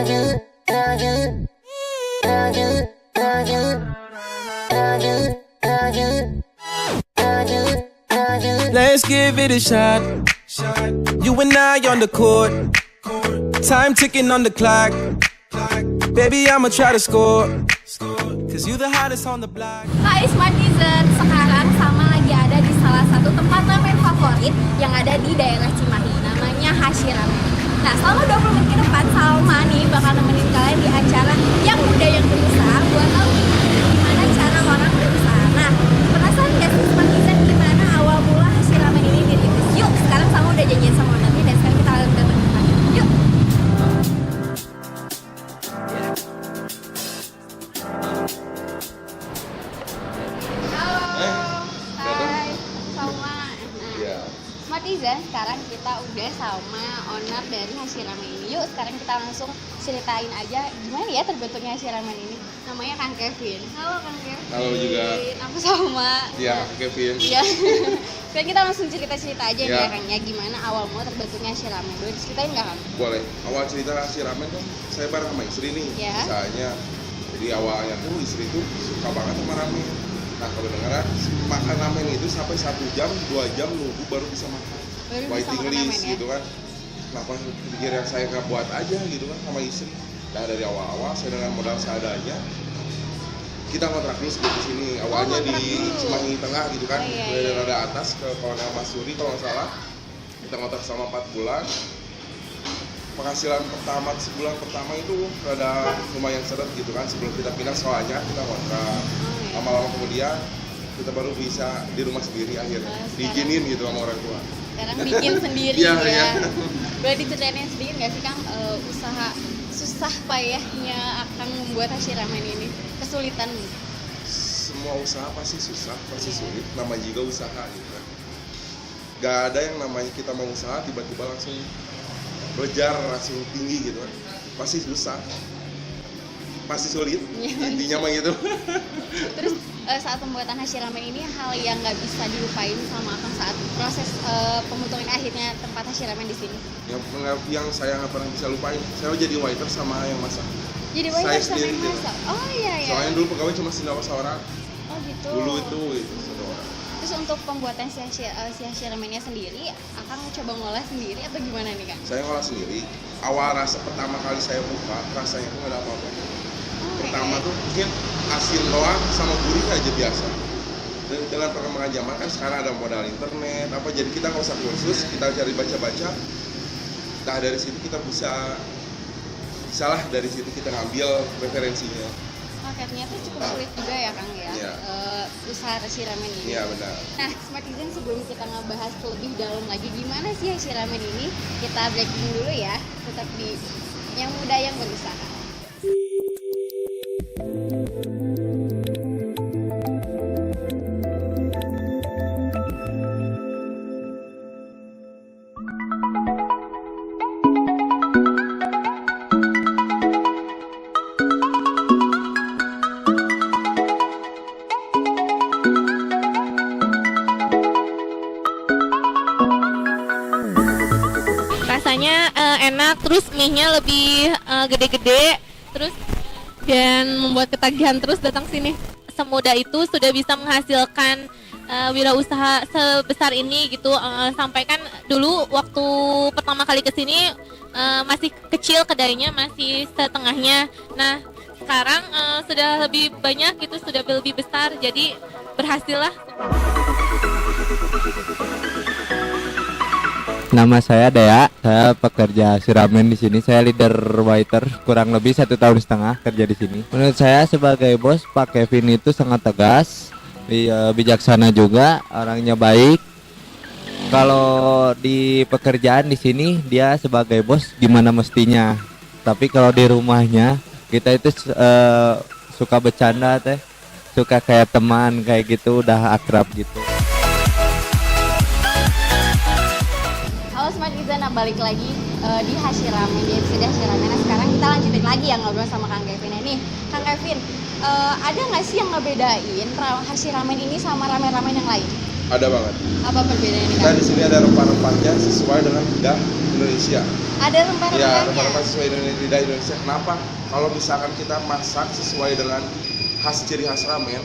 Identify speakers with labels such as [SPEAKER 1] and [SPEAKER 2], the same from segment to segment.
[SPEAKER 1] Let's give it a shot. You and I on the court. Time ticking on the clock. Baby, I'ma try to score. Cause you the hottest on the block.
[SPEAKER 2] Hai Smartizen, sekarang Salma lagi ada di salah satu tempat ramen favorit yang ada di daerah Cimahi, namanya Hashi Ramen. Nah, selama 20 menit ke depan Salma nih bakal nemenin kalian di acara Yang Muda Yang Berusaha buat tahu gimana cara orang berusaha. Nah, penasaran gak sih Smartizen gimana awal mula Hashi Ramen ini dirintis? Yuk, sekarang Salma udah janjian sama ownernya dan sekarang kita akan datang ke sana. Yuk. Smartizen, sekarang kita udah sama owner dari Hashi Ramen ini. Yuk, sekarang kita langsung ceritain aja gimana ya terbentuknya Hashi Ramen ini. Namanya Kang Kevin. Halo Kang Kevin.
[SPEAKER 3] Halo juga.
[SPEAKER 2] Aku Salma.
[SPEAKER 3] Iya, Kevin.
[SPEAKER 2] Iya. Sekarang kita langsung cerita-cerita aja
[SPEAKER 3] ya.
[SPEAKER 2] Kang ya, gimana awal mula terbentuknya Hashi Ramen. Boleh diceritain nggak Kang?
[SPEAKER 3] Boleh. Awal cerita Hashi Ramen kan saya bareng sama istri nih.
[SPEAKER 2] Ya.
[SPEAKER 3] Misalnya, jadi awalnya tuh istri tuh suka banget sama ramen. Nah, kalau dengar makan ramen itu sampai 1 jam, 2 jam nunggu baru bisa makan. Waiting list
[SPEAKER 2] ya?
[SPEAKER 3] gitu kan. Kenapa pikir yang saya nggak buat aja gitu kan sama istri. Nah, dari awal-awal saya dengan modal seadanya kita kontrak dulu di sini. Awalnya di Cimahi Tengah gitu kan. Dari rada atas ke Kolonel Masuri kalau nggak salah. Kita kontrak selama 4 bulan. Penghasilan pertama sebulan pertama itu rada lumayan seret gitu kan. Sebelum kita pindah soalnya kita kontrak. Lama-lama kemudian kita baru bisa di rumah sendiri akhirnya. Diizinin gitu sama orang tua.
[SPEAKER 2] Sekarang bikin sendiri
[SPEAKER 3] ya.
[SPEAKER 2] Boleh diceritain sendiri nggak sih Kang, usaha susah payahnya akan membuat Hashi Ramen ini, kesulitan?
[SPEAKER 3] Semua usaha pasti susah, pasti sulit. Namanya juga usaha gitu kan. Gak ada yang namanya kita mau usaha tiba-tiba langsung belajar langsung tinggi gitu kan. Pasti susah, pasti sulit. Intinya mah gitu.
[SPEAKER 2] Terus saat pembuatan Hashi Ramen ini hal yang nggak bisa dilupain sama Akang saat proses pembentukan akhirnya tempat Hashi Ramen di sini?
[SPEAKER 3] Yang saya nggak pernah bisa lupain, saya jadi waiter sama yang masak.
[SPEAKER 2] Jadi waiter sama yang
[SPEAKER 3] gitu.
[SPEAKER 2] masak? Oh iya.
[SPEAKER 3] Soalnya dulu pegawai cuma seorang.
[SPEAKER 2] Oh gitu.
[SPEAKER 3] Dulu itu satu orang.
[SPEAKER 2] Terus untuk pembuatan si Hashi Ramennya sendiri, Akang coba ngolah sendiri atau gimana nih Kang?
[SPEAKER 3] Saya ngolah sendiri. Awal rasa pertama kali saya buka, rasanya tuh nggak ada apa-apa. Pertama tuh mungkin asin doang sama gurih aja biasa. Dan dengan perkembangan zaman kan sekarang ada modal internet apa, jadi kita nggak usah kursus, kita cari baca-baca. Nah dari situ kita salah dari situ kita ngambil referensinya.
[SPEAKER 2] Oke, ternyata cukup sulit juga ya Kang ya, usaha Hashi Ramen ini.
[SPEAKER 3] Iya benar.
[SPEAKER 2] Nah, Smartizen, sebelum kita ngebahas lebih dalam lagi gimana sih Hashi Ramen ini, kita breaking dulu ya, tetap di Yang Muda Yang Berusaha.
[SPEAKER 4] Rasanya enak, terus mie-nya lebih gede-gede, terus dan membuat ketagihan terus datang sini. Semudah itu sudah bisa menghasilkan wirausaha sebesar ini gitu. Sampai kan dulu waktu pertama kali kesini masih kecil kedainya, masih setengahnya. Nah sekarang sudah lebih banyak gitu, sudah lebih besar, jadi berhasil lah.
[SPEAKER 5] Nama saya Dea, saya pekerja Hashi Ramen di sini. Saya leader waiter, kurang lebih 1,5 tahun kerja di sini. Menurut saya sebagai bos, Pak Kevin itu sangat tegas, bijaksana juga, orangnya baik. Kalau di pekerjaan di sini dia sebagai bos gimana mestinya. Tapi kalau di rumahnya kita itu suka bercanda teh, suka kayak teman kayak gitu, udah akrab gitu.
[SPEAKER 2] Smartizen, balik lagi di Hashi Ramen, di episode Hashi Ramen. Nah, sekarang kita lanjutin lagi ya ngobrol sama Kang Kevin ini. Kang Kevin, ada nggak sih yang ngebedain Hashi Ramen ini sama ramen-ramen yang lain?
[SPEAKER 3] Ada banget.
[SPEAKER 2] Apa perbedaannya?
[SPEAKER 3] Kita di sini ada rempah-rempahnya sesuai dengan lidah Indonesia.
[SPEAKER 2] Ada
[SPEAKER 3] Ya,
[SPEAKER 2] rempah-rempahnya.
[SPEAKER 3] rempah-rempah sesuai dengan lidah Indonesia. Kenapa? Kalau misalkan kita masak sesuai dengan ciri khas ramen,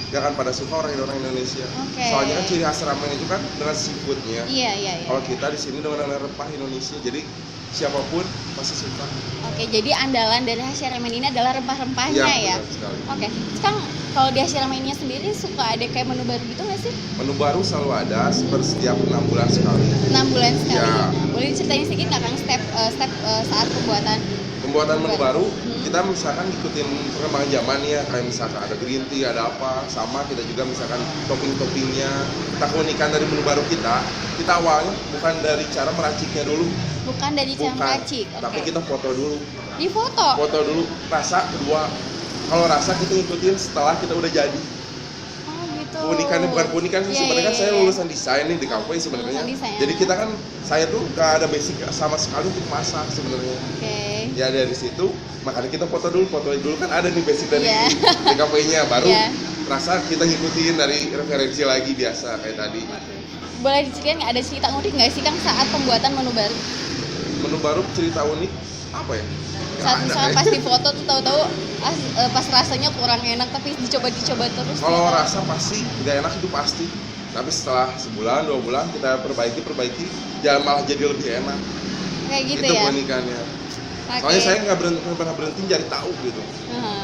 [SPEAKER 3] ya kan pada suka orang Indonesia.
[SPEAKER 2] Oke.
[SPEAKER 3] Soalnya kan ciri khas ramen itu kan dengan seafoodnya.
[SPEAKER 2] Iya.
[SPEAKER 3] Kalau kita di sini dengan rempah Indonesia, jadi siapapun pasti suka.
[SPEAKER 2] Oke, jadi andalan dari hasil ramen ini adalah rempah-rempahnya
[SPEAKER 3] Iya,
[SPEAKER 2] ya.
[SPEAKER 3] benar sekali.
[SPEAKER 2] Oke, sekarang kalau di hasil ramen ini sendiri suka ada kayak menu baru gitu nggak sih?
[SPEAKER 3] Menu baru selalu ada setiap 6 bulan sekali.
[SPEAKER 2] 6 bulan sekali.
[SPEAKER 3] Ya.
[SPEAKER 2] Boleh diceritain sedikit nggak Kang step saat pembuatan?
[SPEAKER 3] Pembuatan menu baru, kita misalkan ikutin perkembangan zaman ya, kayak misalkan ada green tea, ada apa, sama kita juga misalkan topping-toppingnya. Kita keunikan dari menu baru kita awalnya bukan dari cara meraciknya dulu,
[SPEAKER 2] Bukan dari cara meracik. Oke.
[SPEAKER 3] tapi kita foto dulu.
[SPEAKER 2] Di foto.
[SPEAKER 3] Foto dulu, rasa kedua. Kalau rasa kita ngikutin setelah kita udah jadi.
[SPEAKER 2] Oh gitu.
[SPEAKER 3] Keunikannya bukan keunikan sih,
[SPEAKER 2] Iya,
[SPEAKER 3] sebenarnya kan
[SPEAKER 2] iya,
[SPEAKER 3] saya
[SPEAKER 2] iya.
[SPEAKER 3] lulusan desain nih di kampus sebenarnya.
[SPEAKER 2] Lulusan desain,
[SPEAKER 3] Jadi
[SPEAKER 2] ya.
[SPEAKER 3] kita kan saya tuh gak ada basic sama sekali untuk masak sebenarnya.
[SPEAKER 2] Oke.
[SPEAKER 3] Ya dari situ makanya kita foto dulu kan ada nih basic dari
[SPEAKER 2] Iya.
[SPEAKER 3] TKP-nya baru
[SPEAKER 2] Iya.
[SPEAKER 3] rasa kita ngikutin dari referensi lagi biasa kayak tadi.
[SPEAKER 2] Boleh diceritain nggak ada cerita unik nggak sih Kang saat pembuatan menu baru?
[SPEAKER 3] Menu baru cerita unik apa ya? Nggak
[SPEAKER 2] Saat
[SPEAKER 3] ada,
[SPEAKER 2] misalnya
[SPEAKER 3] ya.
[SPEAKER 2] pas di foto tuh tahu-tahu pas rasanya kurang enak tapi dicoba terus.
[SPEAKER 3] Kalau
[SPEAKER 2] ternyata-
[SPEAKER 3] rasa pasti nggak enak itu pasti. Tapi setelah sebulan 2 bulan kita perbaiki jangan malah jadi lebih enak.
[SPEAKER 2] kayak gitu
[SPEAKER 3] Itu
[SPEAKER 2] ya.
[SPEAKER 3] keunikannya.
[SPEAKER 2] Oke.
[SPEAKER 3] Soalnya saya nggak pernah berhenti cari tahu gitu.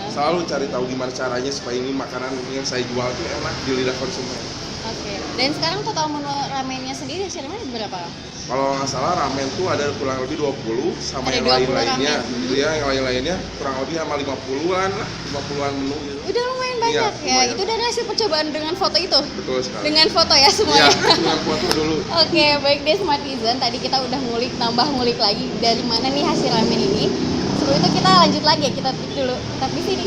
[SPEAKER 3] Selalu cari tahu gimana caranya supaya ini makanan yang saya jual itu enak di lidah konsumen.
[SPEAKER 2] Oke. Dan sekarang total menu ramennya sendiri hasilnya berapa?
[SPEAKER 3] Kalau nggak salah ramen tuh ada kurang lebih 20 sama
[SPEAKER 2] Ada
[SPEAKER 3] yang
[SPEAKER 2] 20
[SPEAKER 3] lain-lainnya
[SPEAKER 2] ramen.
[SPEAKER 3] gitu ya, yang lain-lainnya kurang lebih sama 50-an lah, 50-an menu gitu.
[SPEAKER 2] Udah lumayan banyak
[SPEAKER 3] Iya,
[SPEAKER 2] ya.
[SPEAKER 3] lumayan.
[SPEAKER 2] Itu dari hasil percobaan dengan foto itu.
[SPEAKER 3] Betul sekali.
[SPEAKER 2] Dengan foto ya
[SPEAKER 3] Iya,
[SPEAKER 2] semuanya.
[SPEAKER 3] dengan foto dulu.
[SPEAKER 2] Oke, baik deh Smartizen. Tadi kita udah nambah ngulik lagi dari mana nih hasil ramen ini. Sebelum itu kita lanjut lagi ya, kita break dulu. Tetap di sini.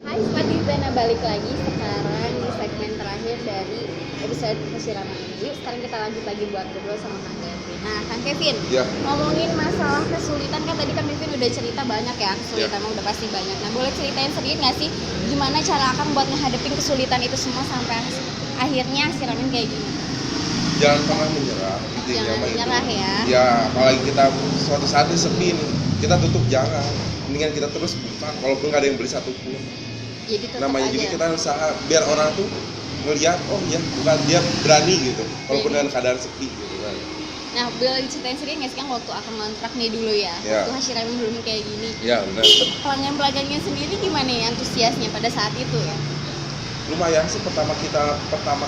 [SPEAKER 2] Hai Smartizen, balik lagi sekarang di segmen terakhir dari episode hasil ramen ini. Yuk, sekarang kita lanjut lagi buat ngobrol sama Kang Kevin. Nah, Kang Kevin,
[SPEAKER 3] Ya.
[SPEAKER 2] ngomongin masalah kesulitan kan tadi Kang Kevin udah cerita banyak ya, kesulitan mah udah pasti banyak. Nah, boleh ceritain sedikit nggak sih gimana cara Akang buat ngehadapin kesulitan itu semua sampai akhirnya hasil ramen kayak gini?
[SPEAKER 3] Jangan pernah menyerah intinya
[SPEAKER 2] Jangan
[SPEAKER 3] mah itu.
[SPEAKER 2] menyerah ya.
[SPEAKER 3] Ya, apalagi kita suatu saat ini sepi nih, kita tutup jangan. Mendingan kita terus buka walaupun nggak ada yang beli satupun.
[SPEAKER 2] Jadi tetap
[SPEAKER 3] Namanya
[SPEAKER 2] aja.
[SPEAKER 3] juga kita usaha biar orang tuh ngelihat oh ya bukan dia berani gitu walaupun dengan keadaan sepi gitu kan.
[SPEAKER 2] Nah, boleh diceritain sedikit nggak sih Kang waktu Akang ngontrak nih dulu ya?
[SPEAKER 3] Ya.
[SPEAKER 2] Waktu hasil ramen belum kayak gini.
[SPEAKER 3] Ya benar.
[SPEAKER 2] Pelanggan-pelanggannya sendiri gimana ya antusiasnya pada saat itu ya?
[SPEAKER 3] Lumayan sih pertama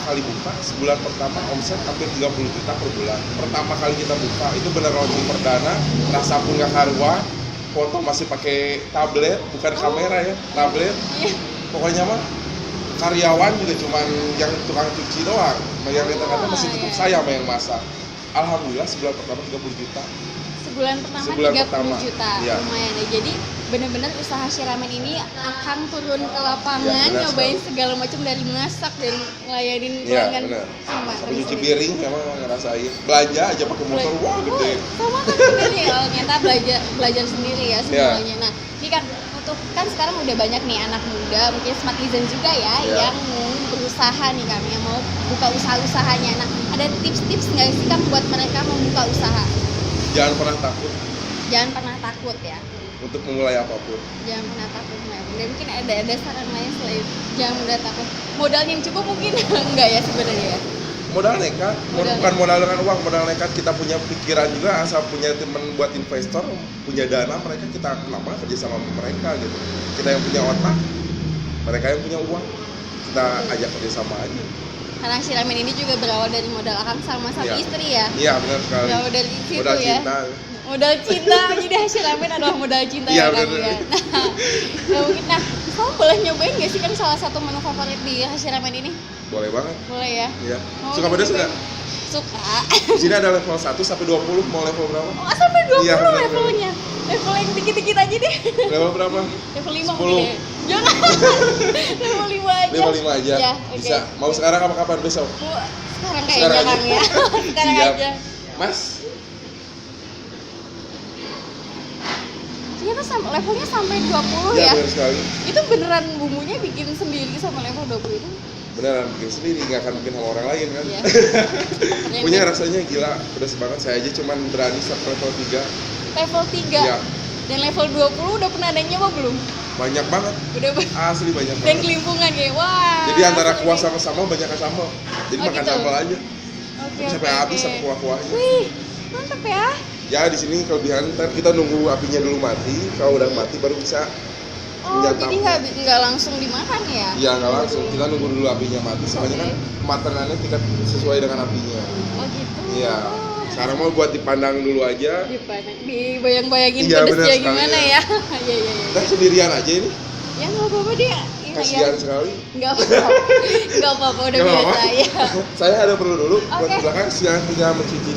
[SPEAKER 3] kali buka sebulan pertama omset hampir 30 juta per bulan. Pertama kali kita buka itu benar launching perdana, rasa pun nggak karuan, foto masih pakai tablet bukan kamera ya, tablet.
[SPEAKER 2] Iya.
[SPEAKER 3] Pokoknya mah karyawan juga cuman yang tukang cuci doang, yang kata masih tetap
[SPEAKER 2] iya.
[SPEAKER 3] saya sama yang masak. Alhamdulillah sebulan pertama 30 juta.
[SPEAKER 2] Sebulan pertama
[SPEAKER 3] Sebulan
[SPEAKER 2] 30
[SPEAKER 3] pertama,
[SPEAKER 2] juta,
[SPEAKER 3] iya.
[SPEAKER 2] lumayan ya. Jadi benar-benar usaha si ramen ini akan turun ke lapangan,
[SPEAKER 3] Iya, benar
[SPEAKER 2] nyobain segala macam dari masak dan ngelayanin
[SPEAKER 3] Iya
[SPEAKER 2] pelanggan
[SPEAKER 3] benar.
[SPEAKER 2] sama.
[SPEAKER 3] Sampai nyuci piring memang ngerasain. Belanja aja pakai motor, wah gede.
[SPEAKER 2] Sama kan sendiri ya, ternyata belajar sendiri ya semuanya. Nah, ini kan untuk kan sekarang udah banyak nih anak muda, mungkin Smartizen juga ya,
[SPEAKER 3] Iya.
[SPEAKER 2] yang mau berusaha nih kami yang mau buka usaha-usahanya. Nah, ada tips-tips nggak sih Kang buat mereka membuka usaha?
[SPEAKER 3] Jangan pernah takut
[SPEAKER 2] Jangan pernah takut ya.
[SPEAKER 3] untuk memulai apapun.
[SPEAKER 2] Jangan pernah takut, Mbak. Dan mungkin ada saran lain selain jangan mudah takut. Modalnya yang cukup mungkin enggak ya sebenarnya ya.
[SPEAKER 3] modal nekat,
[SPEAKER 2] Modal
[SPEAKER 3] bukan modal dengan uang, modal nekat. Kita punya pikiran juga, asal punya teman buat investor, punya dana, mereka kita kenapa kerja sama mereka gitu. Kita yang punya otak, mereka yang punya uang, kita ajak kerja sama aja.
[SPEAKER 2] Karena si ramen ini juga berawal dari modal akang sama
[SPEAKER 3] Iya.
[SPEAKER 2] istri ya.
[SPEAKER 3] Iya benar sekali.
[SPEAKER 2] Berawal dari situ
[SPEAKER 3] Modal
[SPEAKER 2] ya.
[SPEAKER 3] cinta.
[SPEAKER 2] Modal cinta, jadi hasil ramen adalah modal cinta
[SPEAKER 3] Iya,
[SPEAKER 2] ya Kang
[SPEAKER 3] bener.
[SPEAKER 2] ya. Nah, mungkin kamu boleh nyobain nggak sih kan salah satu menu favorit di hasil ramen ini?
[SPEAKER 3] Boleh banget.
[SPEAKER 2] Boleh ya.
[SPEAKER 3] Iya.
[SPEAKER 2] Mau
[SPEAKER 3] Suka pedas
[SPEAKER 2] nyobain?
[SPEAKER 3] nggak?
[SPEAKER 2] Suka.
[SPEAKER 3] Di sini ada level 1 sampai 20, mau level berapa?
[SPEAKER 2] Oh, sampai 20
[SPEAKER 3] Iya, bener.
[SPEAKER 2] levelnya. Level yang dikit-dikit aja deh.
[SPEAKER 3] Level berapa?
[SPEAKER 2] Level 5
[SPEAKER 3] 10.
[SPEAKER 2] mungkin ya. Jangan. Level 5 aja.
[SPEAKER 3] Level 5 aja.
[SPEAKER 2] Ya,
[SPEAKER 3] Bisa. Mau sekarang apa kapan besok?
[SPEAKER 2] Sekarang kayaknya
[SPEAKER 3] Sekarang
[SPEAKER 2] Kang ya. Sekarang
[SPEAKER 3] Siap.
[SPEAKER 2] aja.
[SPEAKER 3] Mas,
[SPEAKER 2] Ternyata levelnya sampai 20
[SPEAKER 3] ya
[SPEAKER 2] ya.
[SPEAKER 3] benar sekali.
[SPEAKER 2] Itu beneran bumbunya bikin sendiri sama level 20 itu?
[SPEAKER 3] Beneran bikin sendiri, nggak akan bikin sama orang lain kan.
[SPEAKER 2] Iya.
[SPEAKER 3] Punya rasanya gila, pedas banget. Saya aja cuman berani sampai level 3.
[SPEAKER 2] Level 3.
[SPEAKER 3] Iya.
[SPEAKER 2] Dan level 20 udah pernah ada yang nyoba belum?
[SPEAKER 3] Banyak banget,
[SPEAKER 2] Udah
[SPEAKER 3] asli banyak
[SPEAKER 2] dan
[SPEAKER 3] banget.
[SPEAKER 2] kelimpungan kayak wah.
[SPEAKER 3] Jadi antara
[SPEAKER 2] seru
[SPEAKER 3] kuah
[SPEAKER 2] nih.
[SPEAKER 3] sama sambal banyak sambal. Jadi
[SPEAKER 2] Oh,
[SPEAKER 3] makan
[SPEAKER 2] gitu?
[SPEAKER 3] sambal aja.
[SPEAKER 2] Oke,
[SPEAKER 3] Sampai
[SPEAKER 2] oke,
[SPEAKER 3] habis
[SPEAKER 2] oke.
[SPEAKER 3] sama kuah-kuahnya.
[SPEAKER 2] Wih, mantep ya.
[SPEAKER 3] Ya di sini kelebihan ntar kita nunggu apinya dulu mati. Kalau udah mati baru bisa
[SPEAKER 2] Oh,
[SPEAKER 3] menyantap.
[SPEAKER 2] jadi nggak langsung dimakan ya?
[SPEAKER 3] Iya nggak langsung. Kita nunggu dulu apinya mati. Soalnya kan kematangannya tingkat sesuai dengan apinya.
[SPEAKER 2] Oh gitu.
[SPEAKER 3] Iya. Sekarang mau buat dipandang dulu aja.
[SPEAKER 2] Dibayang-bayangin
[SPEAKER 3] Iya, bener
[SPEAKER 2] pedesnya
[SPEAKER 3] sekali,
[SPEAKER 2] gimana
[SPEAKER 3] ya.
[SPEAKER 2] ya? Iya iya iya.
[SPEAKER 3] Kita sendirian aja ini.
[SPEAKER 2] Ya nggak apa-apa deh. Iya,
[SPEAKER 3] Kasihan
[SPEAKER 2] ya.
[SPEAKER 3] sekali.
[SPEAKER 2] Nggak apa-apa. Nggak apa-apa udah
[SPEAKER 3] Nggak
[SPEAKER 2] biasa
[SPEAKER 3] apa-apa.
[SPEAKER 2] ya.
[SPEAKER 3] Saya ada perlu dulu buat
[SPEAKER 2] Oke.
[SPEAKER 3] di belakang siang tinggal mencicipi.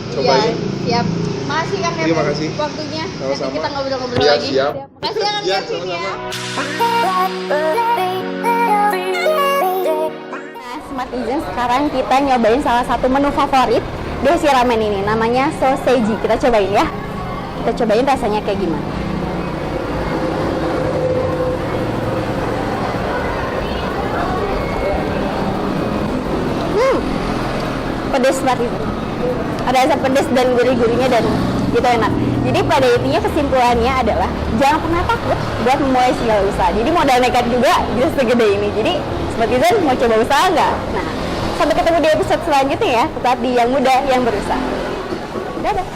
[SPEAKER 2] Iya,
[SPEAKER 3] Cobain.
[SPEAKER 2] siap. Makasih Kang Kevin
[SPEAKER 3] Terima kasih.
[SPEAKER 2] waktunya. Nanti
[SPEAKER 3] Sama-sama.
[SPEAKER 2] kita ngobrol-ngobrol
[SPEAKER 3] Iya,
[SPEAKER 2] lagi.
[SPEAKER 3] siap.
[SPEAKER 2] Makasih ya Kang
[SPEAKER 3] Iya,
[SPEAKER 2] Kevin ya.
[SPEAKER 3] sama-sama.
[SPEAKER 2] Nah, Smart Netizen, sekarang kita nyobain salah satu menu favorit di si ramen ini, namanya soseji. Kita cobain ya. Kita cobain rasanya kayak gimana. Pedas banget itu. Ada rasa pedas dan gurih-gurihnya dan itu enak. Jadi pada intinya kesimpulannya adalah jangan pernah takut buat memulai segala usaha. Jadi modal nekat juga bisa segede ini. Jadi Smart Netizen mau coba usaha nggak? Nah, sampai ketemu di episode selanjutnya ya. Tetap di Yang Muda Yang Berusaha. Dadah.